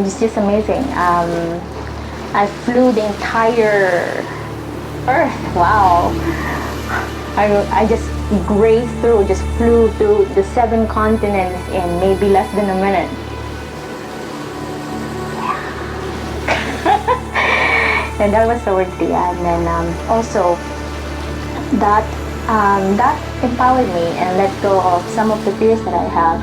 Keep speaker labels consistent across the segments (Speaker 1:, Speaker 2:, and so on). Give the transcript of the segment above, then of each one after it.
Speaker 1: It's just amazing. I flew the entire Earth. Wow. I just grazed through, just flew through the 7 continents in maybe less than a minute. And that was so worthy. And then also that empowered me and let go of some of the fears that I have,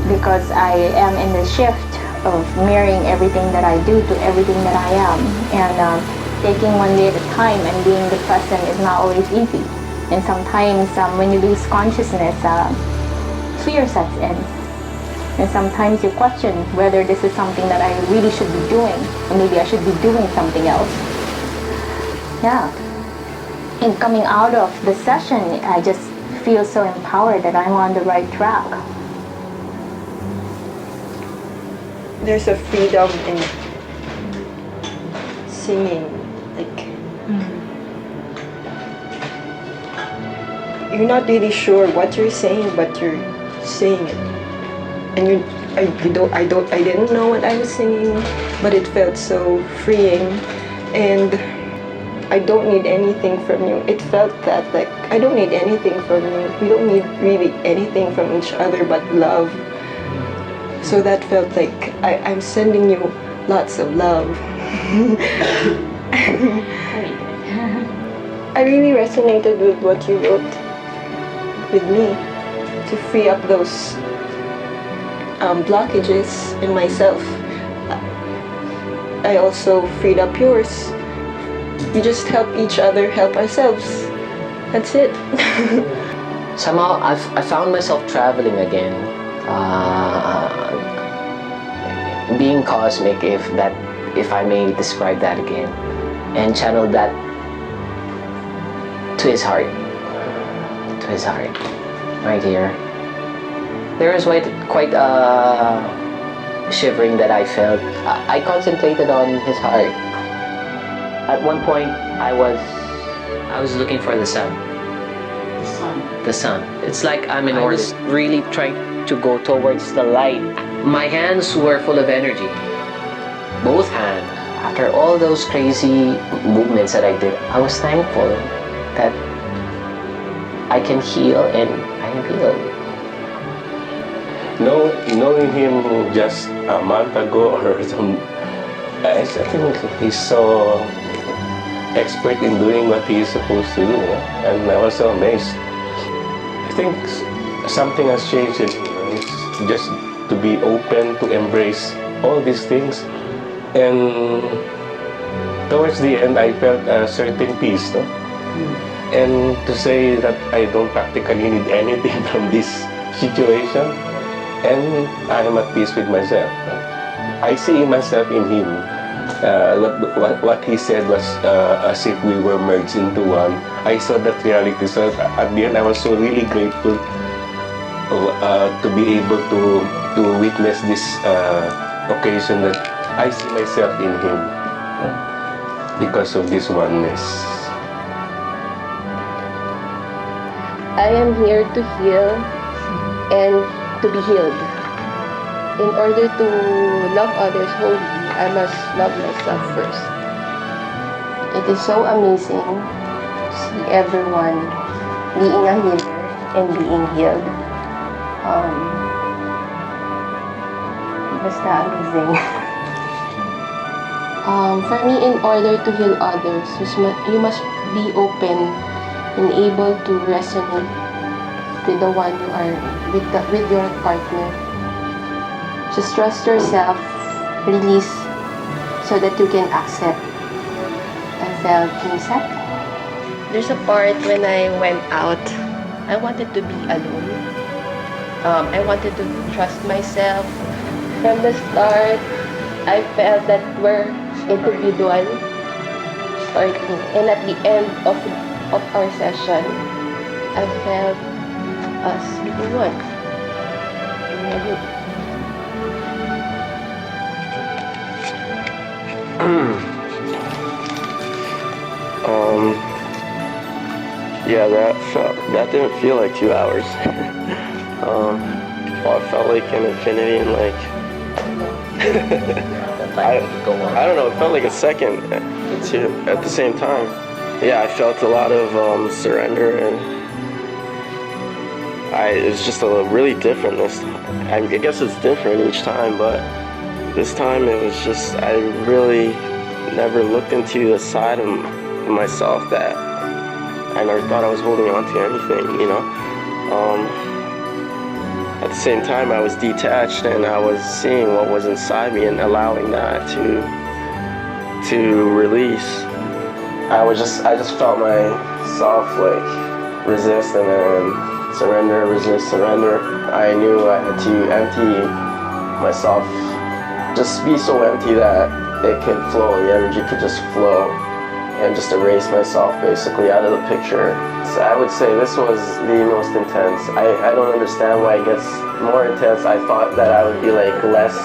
Speaker 1: because I am in the shift of mirroring everything that I do to everything that I am, and taking one day at a time and being the present is not always easy. And sometimes when you lose consciousness, fear sets in. And sometimes you question whether this is something that I really should be doing, or maybe I should be doing something else. Yeah. And coming out of the session, I just feel so empowered that I'm on the right track.
Speaker 2: There's a freedom in singing, like you're not really sure what you're saying, but you're saying it. And I didn't know what I was singing, but it felt so freeing, and I don't need anything from you. It felt that, like, I don't need anything from you. We don't need really anything from each other but love. So that felt like I'm sending you lots of love. I really resonated with what you wrote with me to free up those blockages in myself. I also freed up yours. We just help each other help ourselves. That's it.
Speaker 3: Somehow I found myself traveling again, being cosmic, if I may describe that again, and channel that to his heart, right here. There was quite a shivering that I felt. I concentrated on his heart. At one point, I was looking for the sun. The sun. It's like I was really trying to go towards the light. My hands were full of energy. Both hands. After all those crazy movements that I did, I was thankful that I can heal and I am healed.
Speaker 4: Knowing him just a month ago or some, I think he's so expert in doing what he is supposed to do, and I was so amazed. I think something has changed in him. It's just to be open to embrace all these things, and towards the end I felt a certain peace, no? And to say that I don't practically need anything from this situation, and I am at peace with myself. I see myself in him. What he said was as if we were merged into one. I saw that reality. So at the end, I was so really grateful to be able to witness this occasion that I see myself in him because of this oneness.
Speaker 5: I am here to heal and to be healed. In order to love others wholly, I must love myself first. It is so amazing to see everyone being a healer and being healed. Basta amazing. For me, in order to heal others, you must be open and able to resonate with the one you are with your partner. Just trust yourself, release, so that you can accept. I felt inside. There's a part when I went out, I wanted to be alone. I wanted to trust myself. From the start, I felt that we're individual, and at the end of our session, I felt us being one.
Speaker 6: Yeah, that didn't feel like 2 hours. Well, it felt like an infinity, and like I don't know, it felt like a second too, at the same time. Yeah, I felt a lot of surrender, and it was just a really different this time. I guess it's different each time, but this time it was just, I really never looked into the side of myself that I never thought I was holding on to anything, you know. At the same time, I was detached, and I was seeing what was inside me and allowing that to release. I just felt myself like resist and then surrender, resist, surrender. I knew I had to empty myself, just be so empty that it could flow, the energy could just flow, and just erase myself basically out of the picture. So I would say this was the most intense. I don't understand why it gets more intense. I thought that I would be like less,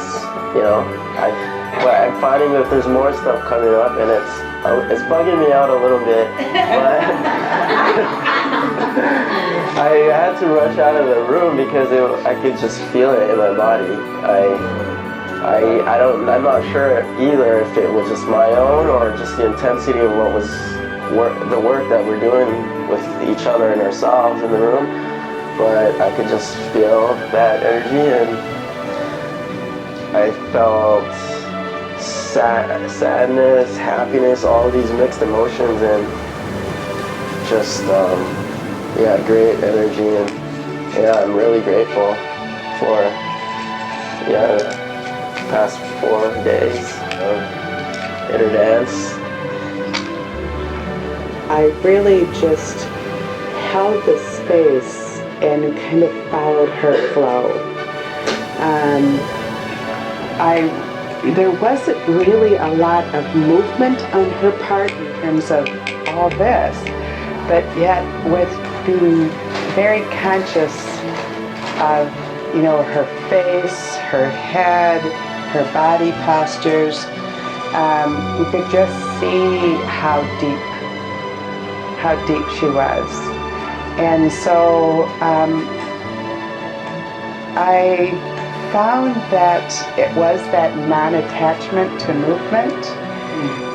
Speaker 6: you know. But I'm finding that there's more stuff coming up, and it's bugging me out a little bit. But I had to rush out of the room because I could just feel it in my body. I'm not sure either if it was just my own or just the intensity of what was the work that we're doing with each other and ourselves in the room. But I could just feel that energy, and I felt sadness, happiness, all these mixed emotions, and just great energy. And yeah, I'm really grateful for the past 4 days of inner dance.
Speaker 7: I really just held the space and kind of followed her flow. There wasn't really a lot of movement on her part in terms of all this, but yet with being very conscious of, you know, her face, her head, her body postures, you could just see how deep she was. And so I found that it was that non-attachment to movement,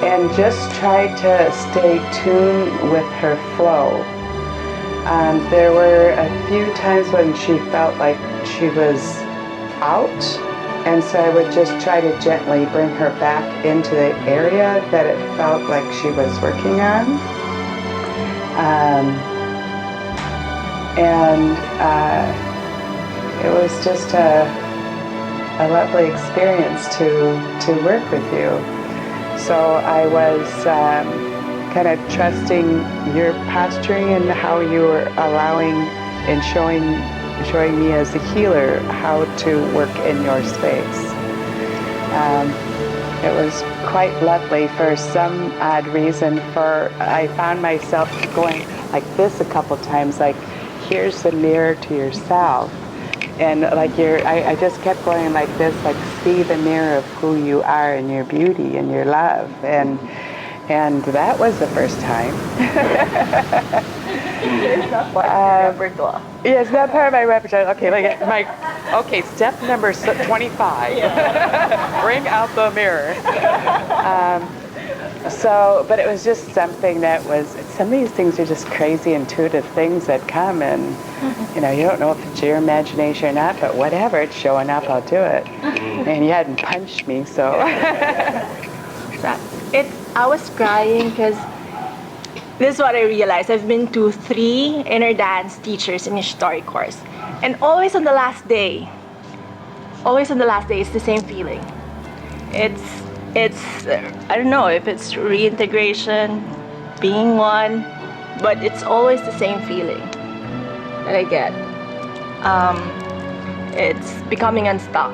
Speaker 7: and just tried to stay tuned with her flow. There were a few times when she felt like she was out, and so I would just try to gently bring her back into the area that it felt like she was working on. It was just a lovely experience to work with you. So I was kind of trusting your posturing and how you were allowing and showing me as a healer how to work in your space. It was quite lovely. For some odd reason, I found myself going like this a couple times, like, here's the mirror to yourself. And like I just kept going like this, like, see the mirror of who you are and your beauty and your love. And that was the first time.
Speaker 1: It's not part of your repertoire.
Speaker 7: Yeah, it's not part of my repertoire. Okay, step number 25. Yeah. Bring out the mirror. But it was just something that was, some of these things are just crazy intuitive things that come, and you know, you don't know if it's your imagination or not, but whatever, it's showing up, I'll do it. And you hadn't punched me, so.
Speaker 1: I was crying because this is what I realized. I've been to 3 inner dance teachers initiatory course, and always on the last day, it's the same feeling. It's I don't know if it's reintegration, being one, but it's always the same feeling that I get. It's becoming unstuck,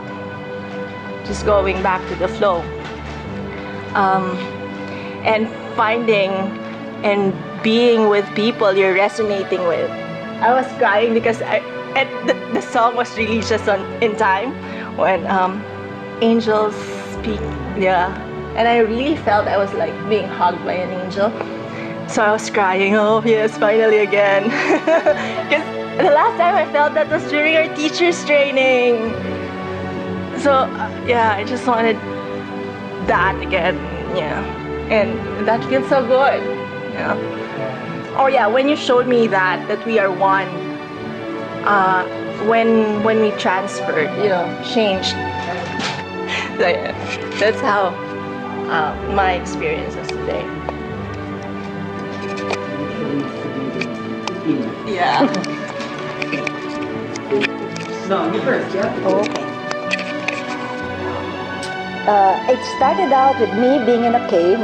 Speaker 1: just going back to the flow, and finding and being with people you're resonating with. I was crying because the song was released just in time when angels speak, and I really felt I was like being hugged by an angel. So I was crying, oh yes, finally again. Because the last time I felt that was during our teacher's training.
Speaker 8: So yeah, I just wanted that again. Yeah, and that feels so good. Yeah. Oh yeah, when you showed me that we are one, when we transferred, changed. So yeah, that's how my experience is today. Yeah.
Speaker 9: Okay. It started out with me being in a cave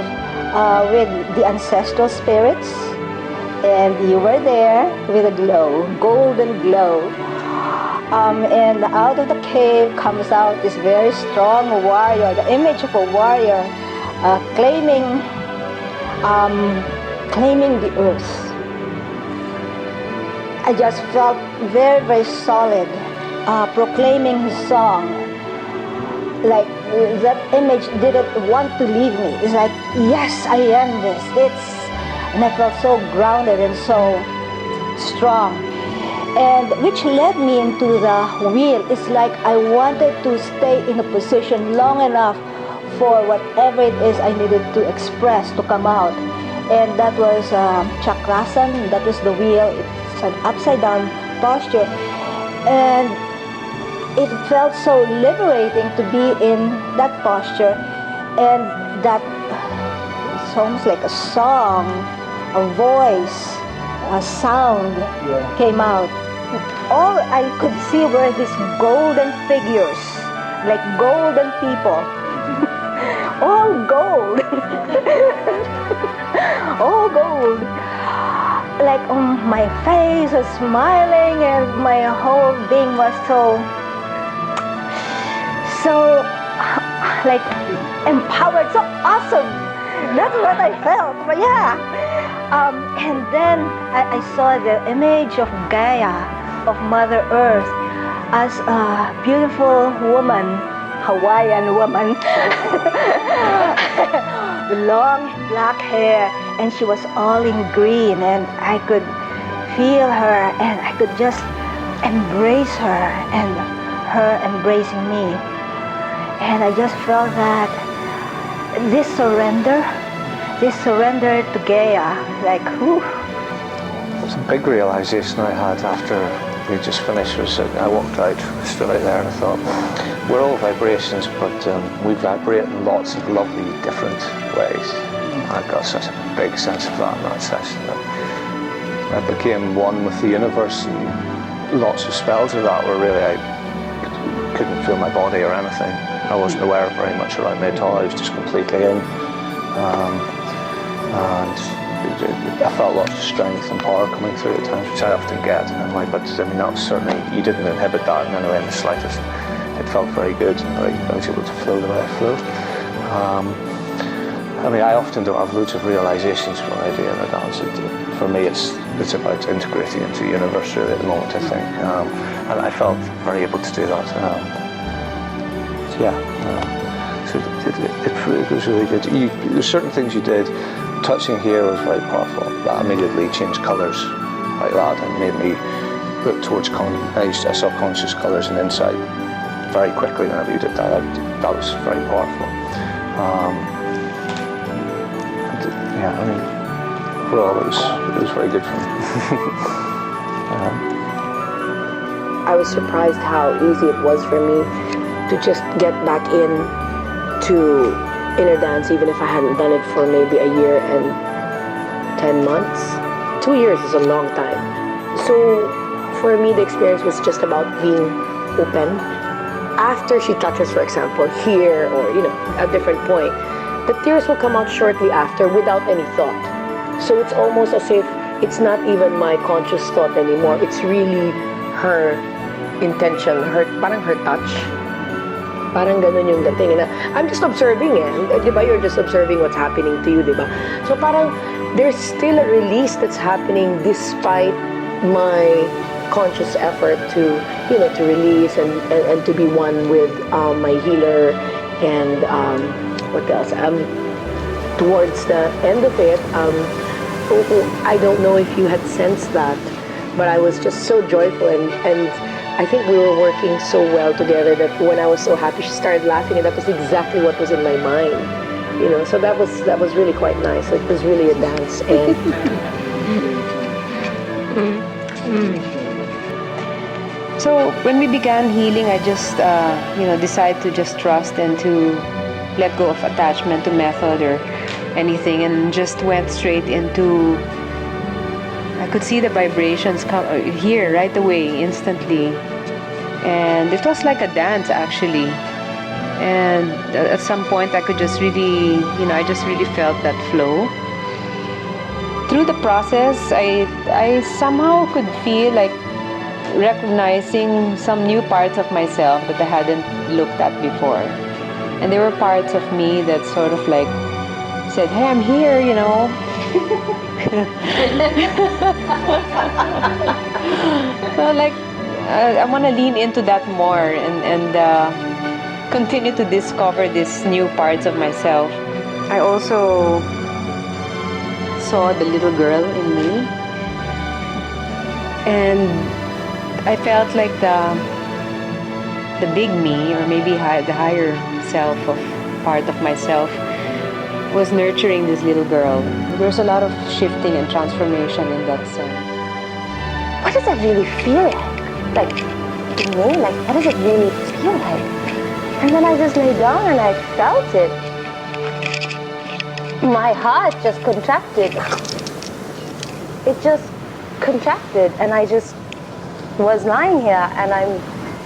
Speaker 9: with the ancestral spirits, and you were there with a glow, golden glow. And out of the cave comes out this very strong warrior, the image of a warrior claiming the earth. I just felt very, very solid, proclaiming his song. Like that image didn't want to leave me. It's like, yes, I am this. And I felt so grounded and so strong. And which led me into the wheel. It's like I wanted to stay in a position long enough for whatever it is I needed to express, to come out. And that was chakrasan, that was the wheel. It's an upside down posture. And it felt so liberating to be in that posture. And that, it's almost like a song, a voice, a sound came out. All I could see were these golden figures, like golden people. All gold. All gold. Like my face was smiling and my whole being was so like empowered, so awesome. That's what I felt. But yeah. And then I saw the image of Gaia, of Mother Earth, as a beautiful woman, Hawaiian woman, long black hair, and she was all in green, and I could feel her, and I could just embrace her, and her embracing me. And I just felt that this surrender to Gaia, like, whew.
Speaker 10: It was a big realization I had after we just finished. Was that I walked out straight out there and I thought, we're all vibrations, but we vibrate in lots of lovely different ways. I got such a big sense of that in that session. That I became one with the universe, and lots of spells of that were really, I couldn't feel my body or anything. I wasn't aware of very much around me at all. I was just completely in. And I felt lots of strength and power coming through at times, which I often get. And but I mean, that was certainly, you didn't inhibit that in any way in the slightest. It felt very good, and I was able to flow the way I flowed. I mean, I often don't have loads of realizations when I do inner dance. For me, it's about integrating into the universe really at the moment, I think. And I felt very able to do that. So it was really good. There's certain things you did. Touching here was very powerful. That immediately changed colours like that and made me look towards I saw conscious colours and insight very quickly whenever you did that. That was very powerful. I mean, overall it was very good for me.
Speaker 11: I was surprised how easy it was for me to just get back in to inner dance, even if I hadn't done it for maybe a year and 10 months. 2 years is a long time. So for me, the experience was just about being open. After she touches, for example, here or, a different point, the tears will come out shortly after without any thought. So it's almost as if it's not even my conscious thought anymore. It's really her intention, parang her touch. Parang ganun yung dating. And I'm just observing di ba? You're just observing what's happening to you, di ba? So parang there's still a release that's happening despite my conscious effort to, to release and to be one with my healer and what else? Towards the end of it, I don't know if you had sensed that, but I was just so joyful and I think we were working so well together that when I was so happy, she started laughing, and that was exactly what was in my mind. So that was really quite nice. It was really a dance, and
Speaker 12: So when we began healing, I just, decided to just trust and to let go of attachment to method or anything, and just went straight into. I could see the vibrations come here right away, instantly, and it was like a dance actually. And at some point, I could just really, I just really felt that flow. Through the process, I somehow could feel like recognizing some new parts of myself that I hadn't looked at before. And there were parts of me that sort of like said, hey, I'm here, So like, I want to lean into that more and continue to discover these new parts of myself. I also saw the little girl in me, and I felt like the big me, or maybe the higher self of part of myself, was nurturing this little girl. There's a lot of shifting and transformation in that sense.
Speaker 13: What does that really feel like? Like, to me, like, what does it really feel like? And then I just lay down and I felt it. My heart just contracted. It just contracted, and I just was lying here and I'm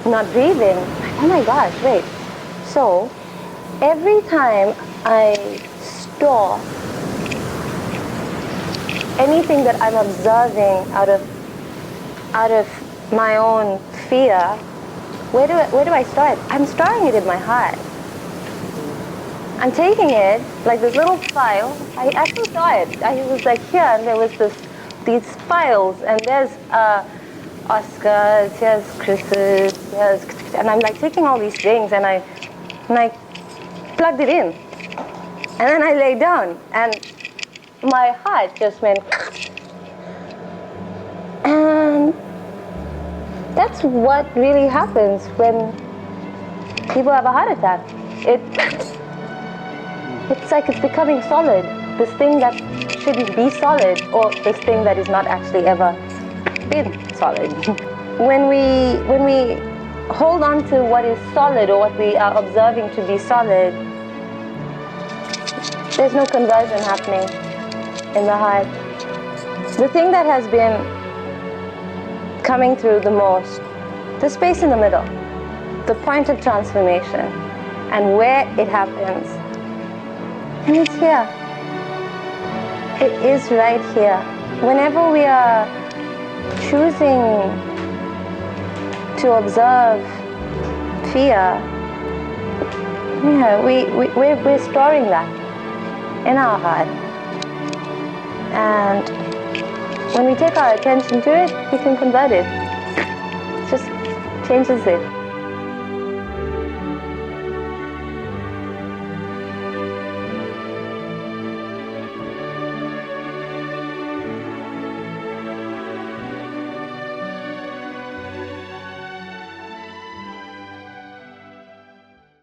Speaker 13: not breathing. Oh my gosh, wait. So, every time I store anything that I'm observing out of my own fear, where do I store it? I'm storing it in my heart. I'm taking it, like this little file. I actually saw it. I was like here, and there was these files, and there's Oscar's, here's Chris's, and I'm like taking all these things, and I plugged it in. And then I lay down, and my heart just went, and that's what really happens when people have a heart attack. It's like it's becoming solid. This thing that shouldn't be solid, or this thing that is not actually ever been solid. When we hold on to what is solid, or what we are observing to be solid, there's no conversion happening in the heart. The thing that has been coming through the most, the space in the middle, the point of transformation, and where it happens. And it's here. It is right here. Whenever we are choosing to observe fear, we're storing that in our heart. And when we take our attention to it, we can convert it. It just changes it.